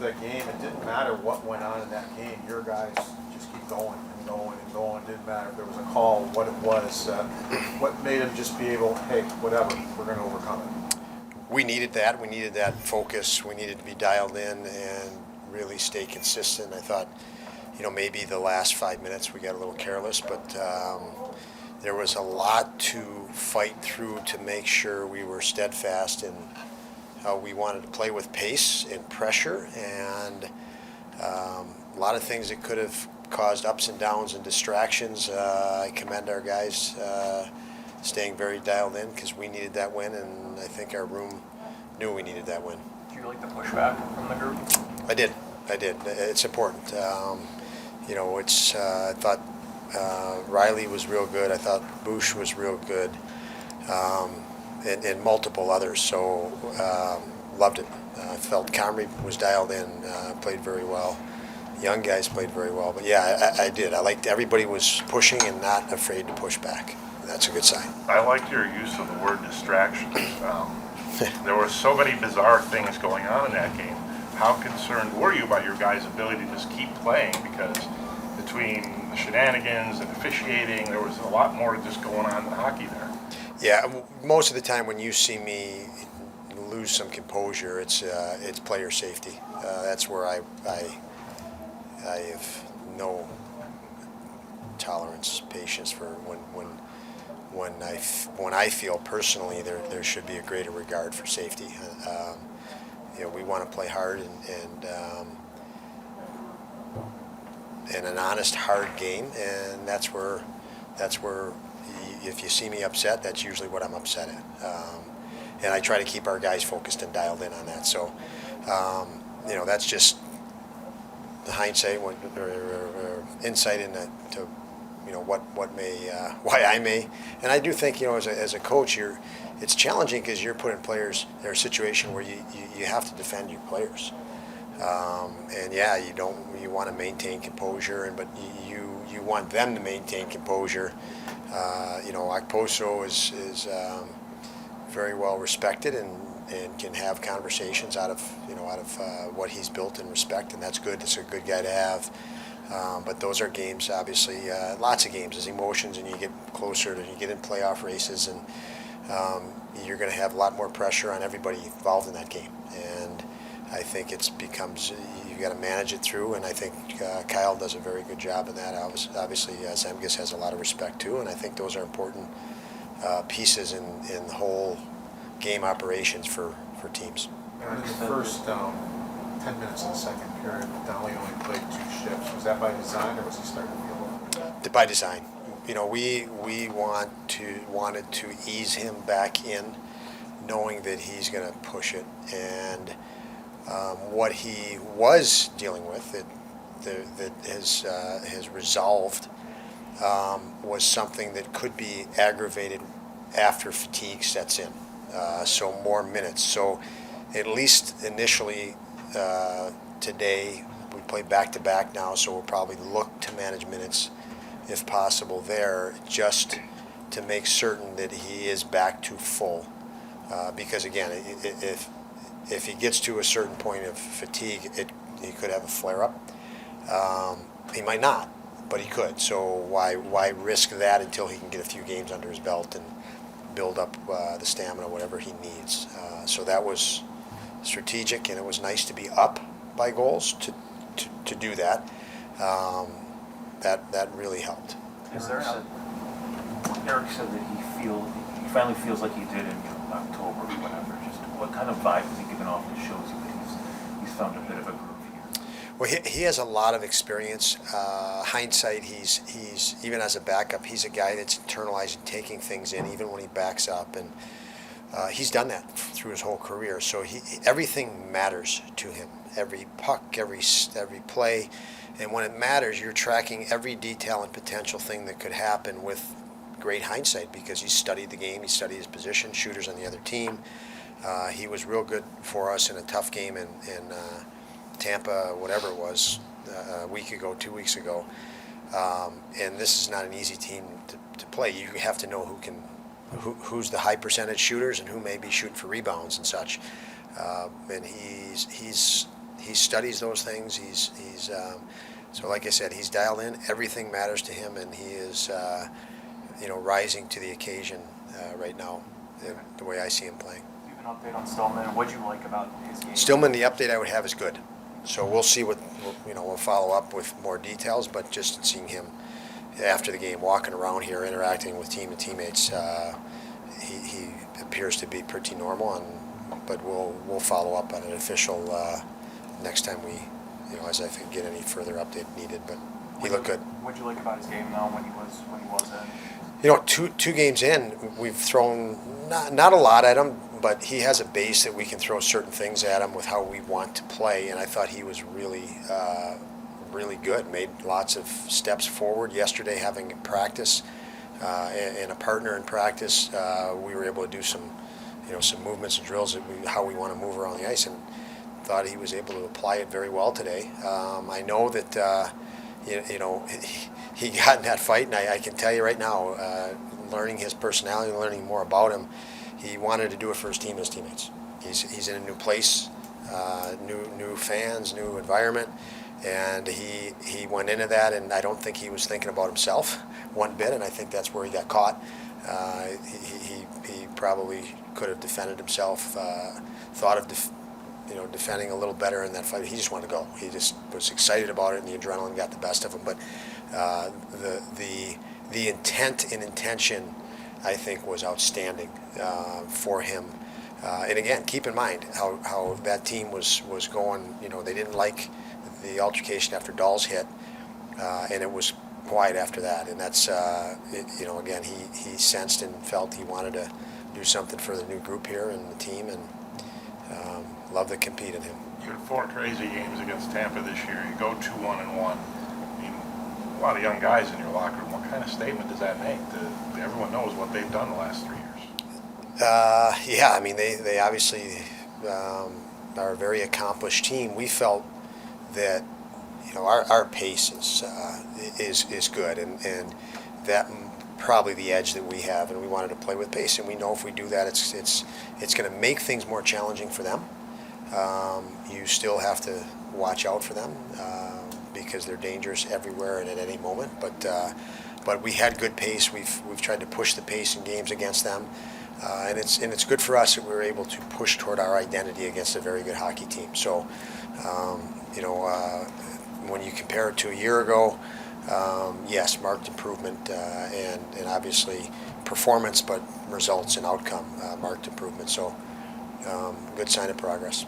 the game, it didn't matter what went on in that game. Your guys just keep going and going and going. It didn't matter if there was a call, what it was. What made them just be able, hey, whatever, we're going to overcome it? We needed that. We needed that focus. We needed to be dialed in and really stay consistent. I thought, maybe the last 5 minutes we got a little careless, but there was a lot to fight through to make sure we were steadfast in how we wanted to play with pace and pressure, and a lot of things that could have caused ups and downs and distractions. I commend our guys staying very dialed in because we needed that win, and I think our room knew we needed that win. Do you like the pushback from the group? I did. It's important. I thought Riley was real good. I thought Bush was real good, and multiple others. So loved it. I felt Comrie was dialed in, played very well. Young guys played very well. But yeah, I did. I liked everybody was pushing and not afraid to push back. That's a good sign. I liked your use of the word distractions. There were so many bizarre things going on in that game. How concerned were you about your guys' ability to just keep playing? Because between the shenanigans and officiating, there was a lot more just going on in hockey there. Yeah, most of the time when you see me lose some composure, it's player safety. That's where I have no tolerance, patience for when I feel personally there should be a greater regard for safety. We want to play hard and an honest, hard game, and that's where if you see me upset, that's usually what I'm upset at. And I try to keep our guys focused and dialed in on that. So, that's just the hindsight or insight into what may, why I may. And I do think, as a coach, it's challenging because you're putting players in a situation where you have to defend your players. And yeah, you want to maintain composure, but you want them to maintain composure. Okposo is very well respected and can have conversations out of what he's built and respect, and that's good. It's a good guy to have. But those are games, obviously, lots of games. There's emotions, and you get closer, you get in playoff races, and you're going to have a lot more pressure on everybody involved in that game. And I think you've got to manage it through, and I think Kyle does a very good job in that. Obviously, Zemgus has a lot of respect too, and I think those are important pieces in the whole game operations for teams. And in the first 10 minutes of the second period, Donnelly only played 2 shifts. Was that by design, or was he starting to feel over? By design. We wanted to ease him back in, knowing that he's going to push it, and what he was dealing with that has resolved was something that could be aggravated after fatigue sets in. So more minutes. So at least initially today, we play back-to-back now, so we'll probably look to manage minutes if possible there, just to make certain that he is back to full. Because again, if he gets to a certain point of fatigue, he could have a flare-up. He might not, but he could. So why risk that until he can get a few games under his belt and build up the stamina, whatever he needs. So that was strategic, and it was nice to be up by goals to do that. That really helped. Eric said that he finally feels like he did in October or whatever. Just what kind of vibe is he giving off that shows you that he's found a bit of a groove here? Well, he has a lot of experience. Hindsight, he's even as a backup, he's a guy that's internalizing, taking things in, even when he backs up, and he's done that through his whole career. So everything matters to him. Every puck, every play, and when it matters, you're tracking every detail and potential thing that could happen with great hindsight because he's studied the game, he studied his position, shooters on the other team. He was real good for us in a tough game in Tampa, whatever it was, a week ago, 2 weeks ago. And this is not an easy team to play. You have to know who's the high percentage shooters and who may be shooting for rebounds and such. And he studies those things. So like I said, he's dialed in. Everything matters to him, and he is, rising to the occasion right now, the way I see him playing. Do you have an update on Stillman? What'd you like about his game? Stillman, the update I would have is good. So we'll see we'll follow up with more details, but just seeing him after the game, walking around here, interacting with team and teammates, he appears to be pretty normal, but we'll follow up on an official next time we, as I think get any further update needed, but he looked good. What'd you like about his game though when he was in? Two games in, we've thrown not a lot at him, but he has a base that we can throw certain things at him with how we want to play, and I thought he was really good. Made lots of steps forward yesterday, having practice and a partner in practice. We were able to do some movements and drills how we want to move around the ice, and thought he was able to apply it very well today. I know that he got in that fight, and I can tell you right now, learning his personality, learning more about him, he wanted to do it for his team and his teammates. He's in a new place, new fans, new environment, and he went into that, and I don't think he was thinking about himself one bit, and I think that's where he got caught. He probably could have defended himself, thought of defending a little better in that fight. He just wanted to go. He just was excited about it, and the adrenaline got the best of him. But the intent and intention, I think, was outstanding for him. And again, keep in mind how that team was going. They didn't like the altercation after Dahl's hit, and it was quiet after that. And that's again, he sensed and felt he wanted to do something for the new group here and the team, and love to compete in him. You had 4 crazy games against Tampa this year. You go 2-1-1. I mean, a lot of young guys in your locker room. What kind of statement does that make? Everyone knows what they've done the last 3 years. Yeah, I mean, they obviously are a very accomplished team. We felt that our pace is good, and that probably the edge that we have, and we wanted to play with pace, and we know if we do that, it's going to make things more challenging for them. You still have to watch out for them because they're dangerous everywhere and at any moment. But we had good pace. We've tried to push the pace in games against them, and it's good for us that we were able to push toward our identity against a very good hockey team. So, when you compare it to a year ago, yes, marked improvement, and obviously performance, but results and outcome marked improvement. So, good sign of progress.